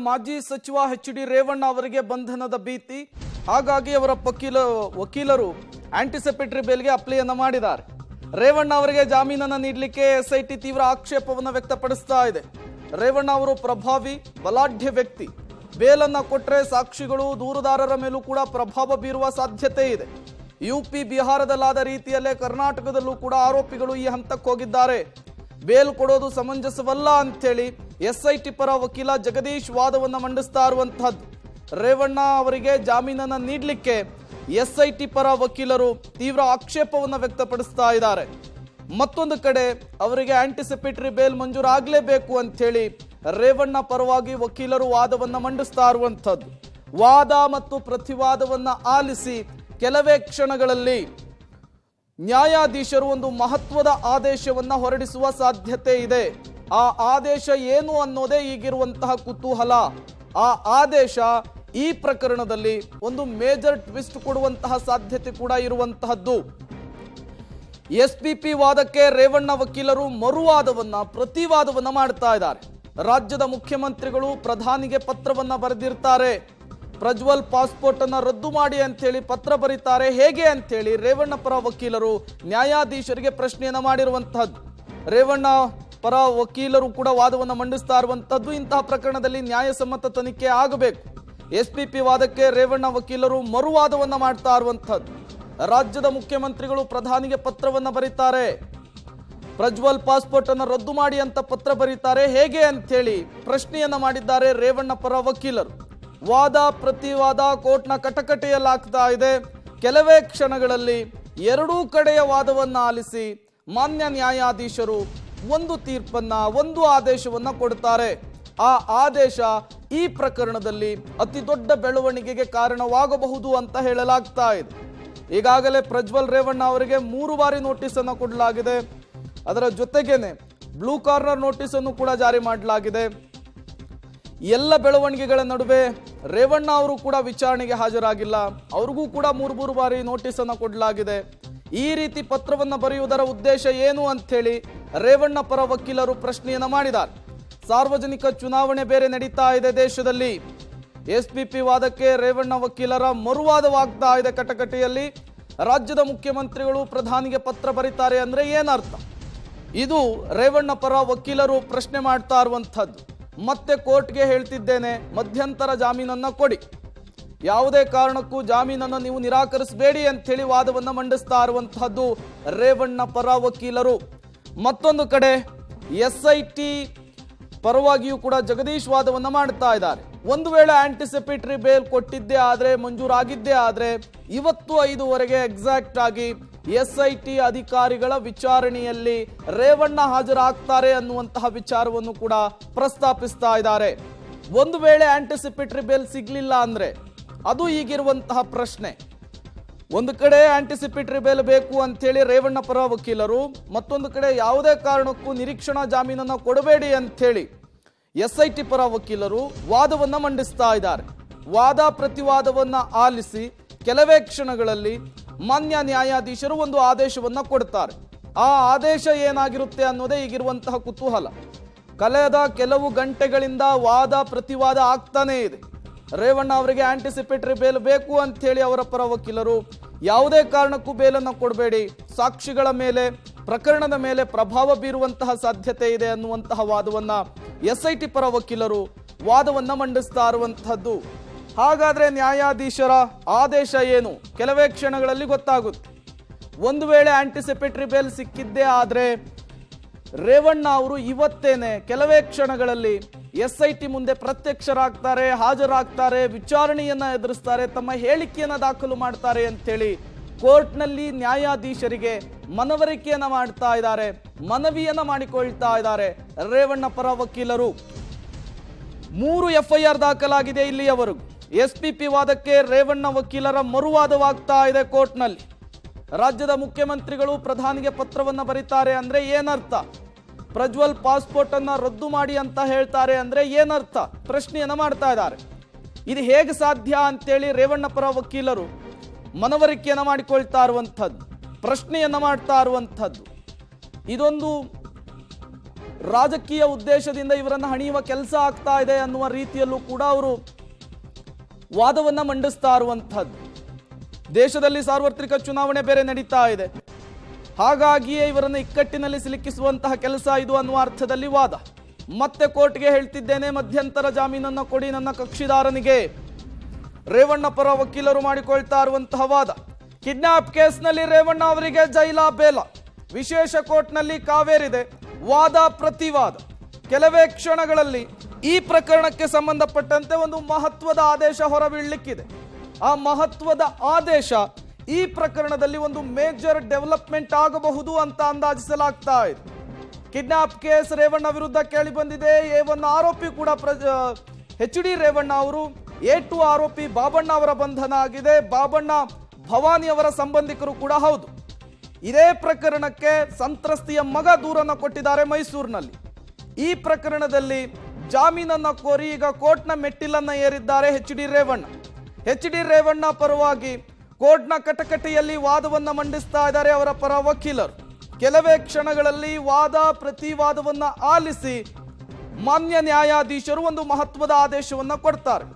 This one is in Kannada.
ಮಾಜಿ ಸಚಿವ ಎಚ್.ಡಿ. ರೇವಣ್ಣ ಅವರಿಗೆ ಬಂಧನದ ಭೀತಿ, ಹಾಗಾಗಿ ಅವರ ವಕೀಲರು ಆಂಟಿಸಿಪೇಟರಿ ಬೇಲ್ಗೆ ಅಪ್ಲೈಯನ್ನು ಮಾಡಿದ್ದಾರೆ. ರೇವಣ್ಣ ಅವರಿಗೆ ಜಾಮೀನನ್ನು ನೀಡಲಿಕ್ಕೆ ಎಸ್ಐಟಿ ತೀವ್ರ ಆಕ್ಷೇಪವನ್ನು ವ್ಯಕ್ತಪಡಿಸ್ತಾ ಇದೆ. ರೇವಣ್ಣ ಅವರು ಪ್ರಭಾವಿ ಬಲಾಢ್ಯ ವ್ಯಕ್ತಿ, ಬೇಲನ್ನು ಕೊಟ್ಟರೆ ಸಾಕ್ಷಿಗಳು ದೂರುದಾರರ ಮೇಲೂ ಕೂಡ ಪ್ರಭಾವ ಬೀರುವ ಸಾಧ್ಯತೆ ಇದೆ. ಯುಪಿ ಬಿಹಾರದಲ್ಲಾದ ರೀತಿಯಲ್ಲೇ ಕರ್ನಾಟಕದಲ್ಲೂ ಕೂಡ ಆರೋಪಿಗಳು ಈ ಹಂತಕ್ಕೆ ಹೋಗಿದ್ದಾರೆ. ಬೇಲ್ ಕೊಡೋದು ಸಮಂಜಸವಲ್ಲ ಅಂತೇಳಿ ಎಸ್ಐಟಿ ಪರ ವಕೀಲ ಜಗದೀಶ್ ವಾದವನ್ನು ಮಂಡಿಸ್ತಾ ಇರುವಂತಹದ್ದು. ರೇವಣ್ಣ ಅವರಿಗೆ ಜಾಮೀನನ್ನು ನೀಡಲಿಕ್ಕೆ ಎಸ್ಐಟಿ ಪರ ವಕೀಲರು ತೀವ್ರ ಆಕ್ಷೇಪವನ್ನು ವ್ಯಕ್ತಪಡಿಸ್ತಾ ಇದ್ದಾರೆ. ಮತ್ತೊಂದು ಕಡೆ ಅವರಿಗೆ ಆಂಟಿಸಿಪೇಟರಿ ಬೇಲ್ ಮಂಜೂರಾಗಲೇಬೇಕು ಅಂತೇಳಿ ರೇವಣ್ಣ ಪರವಾಗಿ ವಕೀಲರು ವಾದವನ್ನು ಮಂಡಿಸ್ತಾ ಇರುವಂತಹದ್ದು. ವಾದ ಮತ್ತು ಪ್ರತಿವಾದವನ್ನು ಆಲಿಸಿ ಕೆಲವೇ ಕ್ಷಣಗಳಲ್ಲಿ ನ್ಯಾಯಾಧೀಶರು ಒಂದು ಮಹತ್ವದ ಆದೇಶವನ್ನು ಹೊರಡಿಸುವ ಸಾಧ್ಯತೆ ಇದೆ. ಆ ಆದೇಶ ಏನು ಅನ್ನೋದೇ ಈಗಿರುವಂತಹ ಕುತೂಹಲ. ಆ ಆದೇಶ ಈ ಪ್ರಕರಣದಲ್ಲಿ ಒಂದು ಮೇಜರ್ ಟ್ವಿಸ್ಟ್ ಕೊಡುವಂತಹ ಸಾಧ್ಯತೆ ಕೂಡ ಇರುವಂತಹದ್ದು. ಎಸ್ಪಿಪಿ ವಾದಕ್ಕೆ ರೇವಣ್ಣ ವಕೀಲರು ಮರುವಾದವನ್ನ ಪ್ರತಿವಾದವನ್ನ ಮಾಡ್ತಾ ಇದ್ದಾರೆ. ರಾಜ್ಯದ ಮುಖ್ಯಮಂತ್ರಿಗಳು ಪ್ರಧಾನಿಗೆ ಪತ್ರವನ್ನ ಬರೆದಿರ್ತಾರೆ. ಪ್ರಜ್ವಲ್ ಪಾಸ್ಪೋರ್ಟ್ ಅನ್ನ ರದ್ದು ಮಾಡಿ ಅಂತೇಳಿ ಪತ್ರ ಬರೀತಾರೆ. ಹೇಗೆ ಅಂತೇಳಿ ರೇವಣ್ಣ ಪರ ವಕೀಲರು ನ್ಯಾಯಾಧೀಶರಿಗೆ ಪ್ರಶ್ನೆಯನ್ನ ಮಾಡಿರುವಂತಹದ್ದು. ರೇವಣ್ಣ ಪರ ವಕೀಲರು ಕೂಡ ವಾದವನ್ನು ಮಂಡಿಸ್ತಾ ಇರುವಂತಹದ್ದು. ಇಂತಹ ಪ್ರಕರಣದಲ್ಲಿ ನ್ಯಾಯಸಮ್ಮತ ತನಿಖೆ ಆಗಬೇಕು. ಎಸ್ಪಿಪಿ ವಾದಕ್ಕೆ ರೇವಣ್ಣ ವಕೀಲರು ಮರುವಾದವನ್ನ ಮಾಡ್ತಾ ಇರುವಂತಹದ್ದು. ರಾಜ್ಯದ ಮುಖ್ಯಮಂತ್ರಿಗಳು ಪ್ರಧಾನಿಗೆ ಪತ್ರವನ್ನ ಬರೀತಾರೆ. ಪ್ರಜ್ವಲ್ ಪಾಸ್ಪೋರ್ಟ್ ಅನ್ನು ರದ್ದು ಮಾಡಿ ಅಂತ ಪತ್ರ ಬರೀತಾರೆ. ಹೇಗೆ ಅಂತೇಳಿ ಪ್ರಶ್ನೆಯನ್ನ ಮಾಡಿದ್ದಾರೆ ರೇವಣ್ಣ ಪರ ವಕೀಲರು. ವಾದ ಪ್ರತಿವಾದ ಕೋರ್ಟ್ನ ಕಟಕಟೆಯಲ್ಲಾಗ್ತಾ ಇದೆ. ಕೆಲವೇ ಕ್ಷಣಗಳಲ್ಲಿ ಎರಡೂ ಕಡೆಯ ವಾದವನ್ನ ಆಲಿಸಿ ಮಾನ್ಯ ನ್ಯಾಯಾಧೀಶರು ಒಂದು ತೀರ್ಪನ್ನ, ಒಂದು ಆದೇಶವನ್ನ ಕೊಡ್ತಾರೆ. ಆ ಆದೇಶ ಈ ಪ್ರಕರಣದಲ್ಲಿ ಅತಿ ದೊಡ್ಡ ಬೆಳವಣಿಗೆಗೆ ಕಾರಣವಾಗಬಹುದು ಅಂತ ಹೇಳಲಾಗ್ತಾ ಇದೆ. ಈಗಾಗಲೇ ಪ್ರಜ್ವಲ್ ರೇವಣ್ಣ ಅವರಿಗೆ 3 ಬಾರಿ ನೋಟಿಸ್ ಅನ್ನು ಕೊಡಲಾಗಿದೆ. ಅದರ ಜೊತೆಗೇನೆ ಬ್ಲೂ ಕಾರ್ನರ್ ನೋಟಿಸ್ ಅನ್ನು ಕೂಡ ಜಾರಿ ಮಾಡಲಾಗಿದೆ. ಎಲ್ಲ ಬೆಳವಣಿಗೆಗಳ ನಡುವೆ ರೇವಣ್ಣ ಅವರು ಕೂಡ ವಿಚಾರಣೆಗೆ ಹಾಜರಾಗಿಲ್ಲ. ಅವ್ರಿಗೂ ಕೂಡ 3 ಬಾರಿ ನೋಟಿಸ್ ಅನ್ನು ಕೊಡಲಾಗಿದೆ. ಈ ರೀತಿ ಪತ್ರವನ್ನು ಬರೆಯುವುದರ ಉದ್ದೇಶ ಏನು ಅಂತೇಳಿ ರೇವಣ್ಣ ಪರ ವಕೀಲರು ಪ್ರಶ್ನೆಯನ್ನ ಮಾಡಿದ್ದಾರೆ. ಸಾರ್ವಜನಿಕ ಚುನಾವಣೆ ಬೇರೆ ನಡೀತಾ ಇದೆ ದೇಶದಲ್ಲಿ. ಎಸ್ಪಿಪಿ ವಾದಕ್ಕೆ ರೇವಣ್ಣ ವಕೀಲರ ಮರುವಾದವಾಗ್ತಾ ಇದೆ ಕಟಕಟೆಯಲ್ಲಿ. ರಾಜ್ಯದ ಮುಖ್ಯಮಂತ್ರಿಗಳು ಪ್ರಧಾನಿಗೆ ಪತ್ರ ಬರೀತಾರೆ ಅಂದ್ರೆ ಏನರ್ಥ? ಇದು ರೇವಣ್ಣ ಪರ ವಕೀಲರು ಪ್ರಶ್ನೆ ಮಾಡ್ತಾ ಇರುವಂತಹದ್ದು. ಮತ್ತೆ ಕೋರ್ಟ್ಗೆ ಹೇಳ್ತಿದ್ದೇನೆ, ಮಧ್ಯಂತರ ಜಾಮೀನನ್ನ ಕೊಡಿ, ಯಾವುದೇ ಕಾರಣಕ್ಕೂ ಜಾಮೀನನ್ನು ನೀವು ನಿರಾಕರಿಸಬೇಡಿ ಅಂತೇಳಿ ವಾದವನ್ನು ಮಂಡಿಸ್ತಾ ಇರುವಂತಹದ್ದು ರೇವಣ್ಣ ಪರ ವಕೀಲರು. ಮತ್ತೊಂದು ಕಡೆ ಎಸ್ಐಟಿ ಪರವಾಗಿಯೂ ಕೂಡ ಜಗದೀಶ್ ವಾದವನ್ನು ಮಾಡ್ತಾ ಇದ್ದಾರೆ. ಒಂದು ವೇಳೆ ಆಂಟಿಸಿಪೇಟರಿ ಬೇಲ್ ಕೊಟ್ಟಿದ್ದೇ ಆದ್ರೆ, ಮಂಜೂರಾಗಿದ್ದೇ ಆದ್ರೆ ಇವತ್ತು 5ವರೆಗೆ ಎಕ್ಸಾಕ್ಟ್ ಆಗಿ ಎಸ್ಐಟಿ ಅಧಿಕಾರಿಗಳ ವಿಚಾರಣೆಯಲ್ಲಿ ರೇವಣ್ಣ ಹಾಜರಾಗ್ತಾರೆ ಅನ್ನುವಂತಹ ವಿಚಾರವನ್ನು ಕೂಡ ಪ್ರಸ್ತಾಪಿಸ್ತಾ ಇದ್ದಾರೆ. ಒಂದು ವೇಳೆ ಆಂಟಿಸಿಪೇಟರಿ ಬೇಲ್ ಸಿಗ್ಲಿಲ್ಲ ಅಂದ್ರೆ ಅದು ಈಗಿರುವಂತಹ ಪ್ರಶ್ನೆ. ಒಂದು ಕಡೆ ಆಂಟಿಸಿಪೇಟರಿ ಬೇಲ್ ಬೇಕು ಅಂತೇಳಿ ರೇವಣ್ಣ ಪರ ವಕೀಲರು, ಮತ್ತೊಂದು ಕಡೆ ಯಾವುದೇ ಕಾರಣಕ್ಕೂ ನಿರೀಕ್ಷಣಾ ಜಾಮೀನನ್ನು ಕೊಡಬೇಡಿ ಅಂತೇಳಿ ಎಸ್ಐಟಿ ಪರ ವಕೀಲರು ವಾದವನ್ನ ಮಂಡಿಸ್ತಾ ಇದ್ದಾರೆ. ವಾದ ಪ್ರತಿವಾದವನ್ನ ಆಲಿಸಿ ಕೆಲವೇ ಕ್ಷಣಗಳಲ್ಲಿ ಮಾನ್ಯ ನ್ಯಾಯಾಧೀಶರು ಒಂದು ಆದೇಶವನ್ನ ಕೊಡ್ತಾರೆ. ಆ ಆದೇಶ ಏನಾಗಿರುತ್ತೆ ಅನ್ನೋದೇ ಈಗಿರುವಂತಹ ಕುತೂಹಲ. ಕಳೆದ ಕೆಲವು ಗಂಟೆಗಳಿಂದ ವಾದ ಪ್ರತಿವಾದ ಆಗ್ತಾನೇ ಇದೆ. ರೇವಣ್ಣ ಅವರಿಗೆ ಆಂಟಿಸಿಪೇಟರಿ ಬೇಲ್ ಬೇಕು ಅಂತ ಹೇಳಿ ಅವರ ಪರ ವಕೀಲರು, ಯಾವುದೇ ಕಾರಣಕ್ಕೂ ಬೇಲನ್ನು ಕೊಡಬೇಡಿ, ಸಾಕ್ಷಿಗಳ ಮೇಲೆ, ಪ್ರಕರಣದ ಮೇಲೆ ಪ್ರಭಾವ ಬೀರುವಂತಹ ಸಾಧ್ಯತೆ ಇದೆ ಅನ್ನುವಂತಹ ವಾದವನ್ನ ಎಸ್ಐಟಿ ಪರ ವಕೀಲರು ವಾದವನ್ನ ಮಂಡಿಸ್ತಾ ಇರುವಂತಹದ್ದು. ಹಾಗಾದ್ರೆ ನ್ಯಾಯಾಧೀಶರ ಆದೇಶ ಏನು? ಕೆಲವೇ ಕ್ಷಣಗಳಲ್ಲಿ ಗೊತ್ತಾಗುತ್ತೆ. ಒಂದು ವೇಳೆ ಆಂಟಿಸಿಪೇಟರಿ ಬೇಲ್ ಸಿಕ್ಕಿದ್ದೇ ಆದ್ರೆ ರೇವಣ್ಣ ಅವರು ಇವತ್ತೇನೆ ಕೆಲವೇ ಕ್ಷಣಗಳಲ್ಲಿ ಎಸ್ಐಟಿ ಮುಂದೆ ಪ್ರತ್ಯಕ್ಷರಾಗ್ತಾರೆ, ಹಾಜರಾಗ್ತಾರೆ, ವಿಚಾರಣೆಯನ್ನ ಎದುರಿಸ್ತಾರೆ, ತಮ್ಮ ಹೇಳಿಕೆಯನ್ನ ದಾಖಲು ಮಾಡ್ತಾರೆ ಅಂತೇಳಿ ಕೋರ್ಟ್ನಲ್ಲಿ ನ್ಯಾಯಾಧೀಶರಿಗೆ ಮನವರಿಕೆಯನ್ನ ಮಾಡ್ತಾ ಇದ್ದಾರೆ, ಮನವಿಯನ್ನ ಮಾಡಿಕೊಳ್ತಾ ಇದ್ದಾರೆ ರೇವಣ್ಣ ಪರ ವಕೀಲರು. 3 FIR ದಾಖಲಾಗಿದೆ ಇಲ್ಲಿಯವರೆಗೂ. ಎಸ್ಪಿಪಿ ವಾದಕ್ಕೆ ರೇವಣ್ಣ ವಕೀಲರ ಮರುವಾದವಾಗ್ತಾ ಇದೆ ಕೋರ್ಟ್ನಲ್ಲಿ. ರಾಜ್ಯದ ಮುಖ್ಯಮಂತ್ರಿಗಳು ಪ್ರಧಾನಿಗೆ ಪತ್ರವನ್ನ ಬರೀತಾರೆ ಅಂದ್ರೆ ಏನರ್ಥ? ಪ್ರಜ್ವಲ್ ಪಾಸ್ಪೋರ್ಟ್ ಅನ್ನ ರದ್ದು ಮಾಡಿ ಅಂತ ಹೇಳ್ತಾರೆ ಅಂದ್ರೆ ಏನರ್ಥ? ಪ್ರಶ್ನೆಯನ್ನ ಮಾಡ್ತಾ ಇದ್ದಾರೆ. ಇದು ಹೇಗೆ ಸಾಧ್ಯ ಅಂತೇಳಿ ರೇವಣ್ಣ ಪರ ವಕೀಲರು ಮನವರಿಕೆಯನ್ನ ಮಾಡಿಕೊಳ್ತಾ ಇರುವಂತಹದ್ದು, ಪ್ರಶ್ನೆಯನ್ನ ಮಾಡ್ತಾ ಇರುವಂತಹದ್ದು. ಇದೊಂದು ರಾಜಕೀಯ ಉದ್ದೇಶದಿಂದ ಇವರನ್ನು ಹಣಿಯುವ ಕೆಲಸ ಆಗ್ತಾ ಇದೆ ಅನ್ನುವ ರೀತಿಯಲ್ಲೂ ಕೂಡ ಅವರು ವಾದವನ್ನ ಮಂಡಿಸ್ತಾ ಇರುವಂತಹದ್ದು. ದೇಶದಲ್ಲಿ ಸಾರ್ವತ್ರಿಕ ಚುನಾವಣೆ ಬೇರೆ ನಡೀತಾ ಇದೆ, ಹಾಗಾಗಿಯೇ ಇವರನ್ನು ಇಕ್ಕಟ್ಟಿನಲ್ಲಿ ಸಿಲುಕಿಸುವಂತಹ ಕೆಲಸ ಇದು ಅನ್ನುವ ಅರ್ಥದಲ್ಲಿ ವಾದ. ಮತ್ತೆ ಕೋರ್ಟ್ಗೆ ಹೇಳ್ತಿದ್ದೇನೆ, ಮಧ್ಯಂತರ ಜಾಮೀನನ್ನು ಕೊಡಿ ನನ್ನ ಕಕ್ಷಿದಾರನಿಗೆ, ರೇವಣ್ಣ ಪರ ವಕೀಲರು ಮಾಡಿಕೊಳ್ತಾ ಇರುವಂತಹ ವಾದ. ಕಿಡ್ನಾಪ್ ಕೇಸ್ನಲ್ಲಿ ರೇವಣ್ಣ ಅವರಿಗೆ ಜೈಲ ಬೇಲ, ವಿಶೇಷ ಕೋರ್ಟ್ನಲ್ಲಿ ಕಾವೇರಿದೆ, ವಾದ ಪ್ರತಿವಾದ. ಕೆಲವೇ ಕ್ಷಣಗಳಲ್ಲಿ ಈ ಪ್ರಕರಣಕ್ಕೆ ಸಂಬಂಧಪಟ್ಟಂತೆ ಒಂದು ಮಹತ್ವದ ಆದೇಶ ಹೊರಬೀಳಲಿಕ್ಕಿದೆ. ಆ ಮಹತ್ವದ ಆದೇಶ ಈ ಪ್ರಕರಣದಲ್ಲಿ ಒಂದು ಮೇಜರ್ ಡೆವಲಪ್ಮೆಂಟ್ ಆಗಬಹುದು ಅಂತ ಅಂದಾಜಿಸಲಾಗ್ತಾ ಇದೆ. ಕಿಡ್ನಾಪ್ ಕೇಸ್ ರೇವಣ್ಣ ವಿರುದ್ಧ ಕೇಳಿ ಬಂದಿದೆ. A1 ಆರೋಪಿ ಕೂಡ HD ರೇವಣ್ಣ ಅವರು, A2 ಆರೋಪಿ ಬಾಬಣ್ಣ ಅವರ ಬಂಧನ ಆಗಿದೆ. ಬಾಬಣ್ಣ ಭವಾನಿ ಅವರ ಸಂಬಂಧಿಕರು ಕೂಡ ಹೌದು. ಇದೇ ಪ್ರಕರಣಕ್ಕೆ ಸಂತ್ರಸ್ತಿಯ ಮಗ ದೂರನ್ನು ಕೊಟ್ಟಿದ್ದಾರೆ ಮೈಸೂರಿನಲ್ಲಿ. ಈ ಪ್ರಕರಣದಲ್ಲಿ ಜಾಮೀನನ್ನು ಕೋರಿ ಈಗ ಕೋರ್ಟ್ನ ಮೆಟ್ಟಿಲನ್ನ ಏರಿದ್ದಾರೆ HD ರೇವಣ್ಣ. HD ರೇವಣ್ಣ ಪರವಾಗಿ ಕೋರ್ಟ್ನ ಕಟಕಟೆಯಲ್ಲಿ ವಾದವನ್ನ ಮಂಡಿಸ್ತಾ ಇದ್ದಾರೆ ಅವರ ಪರ ವಕೀಲರು. ಕೆಲವೇ ಕ್ಷಣಗಳಲ್ಲಿ ವಾದ ಪ್ರತಿವಾದವನ್ನ ಆಲಿಸಿ ಮಾನ್ಯ ನ್ಯಾಯಾಧೀಶರು ಒಂದು ಮಹತ್ವದ ಆದೇಶವನ್ನ ಕೊಡ್ತಾರೆ.